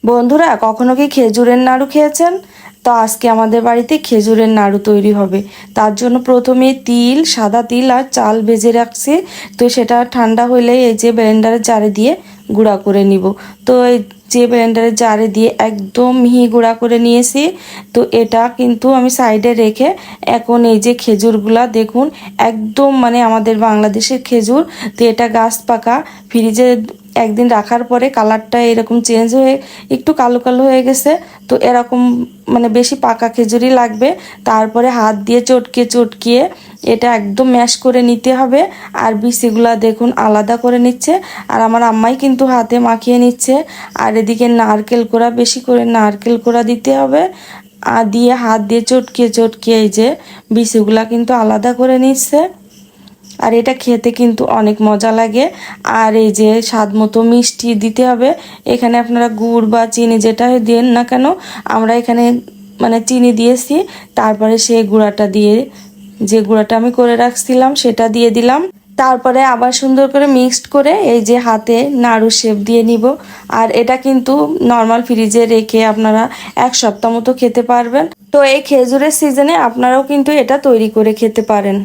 বন্ধুরা, কখনো কি খেজুরের নাড়ু খেয়েছেন? তো আজকে আমাদের বাড়িতে খেজুরের নাড়ু তৈরি হবে। তার জন্য প্রথমে তিল, সাদা তিল আর চাল ভেজে রাখছি। তো সেটা ঠান্ডা হলে এই যে ব্লেন্ডারের জারে দিয়ে গুঁড়া করে নিব। তো এই যে ব্লেন্ডারের জারে দিয়ে একদম মিহি গুঁড়া করে নিয়েছি। তো এটা কিন্তু আমি সাইডে রেখে এখন এই যে খেজুরগুলা দেখুন, একদম মানে আমাদের বাংলাদেশের খেজুর। তো এটা গাছ পাকা, ফ্রিজে একদিন রাখার পরে কালারটা এরকম চেঞ্জ হয়ে একটু কালো কালো হয়ে গেছে। তো এরকম মানে বেশি পাকা খেজুরই লাগবে। তারপরে হাত দিয়ে চটকে চটকিয়ে এটা একদম ম্যাশ করে নিতে হবে। আর বিচিগুলা দেখুন আলাদা করে নিচ্ছে, আর আমার আম্মাই কিন্তু হাতে মাখিয়ে নিচ্ছে। আর এদিকে নারকেল কোড়া, বেশি করে নারকেল কোড়া দিতে হবে। আর দিয়ে হাত দিয়ে চটকিয়ে চটকিয়ে এই যে বিচিগুলা কিন্তু আলাদা করে নিচ্ছে। আর এটা খেতে কিন্তু অনেক মজা লাগে। আর এই যে স্বাদ মতো মিষ্টি দিতে হবে। এখানে আপনারা গুড় বা চিনি যেটা দেন না কেন, আমরা এখানে মানে চিনি দিয়েছি। তারপরে সেই গুঁড়াটা দিয়ে, যে গুঁড়াটা আমি করে রাখছিলাম সেটা দিয়ে দিলাম। তারপরে আবার সুন্দর করে মিক্সড করে এই যে হাতে নাড়ু শেপ দিয়ে নিব। আর এটা কিন্তু নর্মাল ফ্রিজে রেখে আপনারা 1 সপ্তাহ মতো খেতে পারবেন। তো এই খেজুরের সিজনে আপনারাও কিন্তু এটা তৈরি করে খেতে পারেন।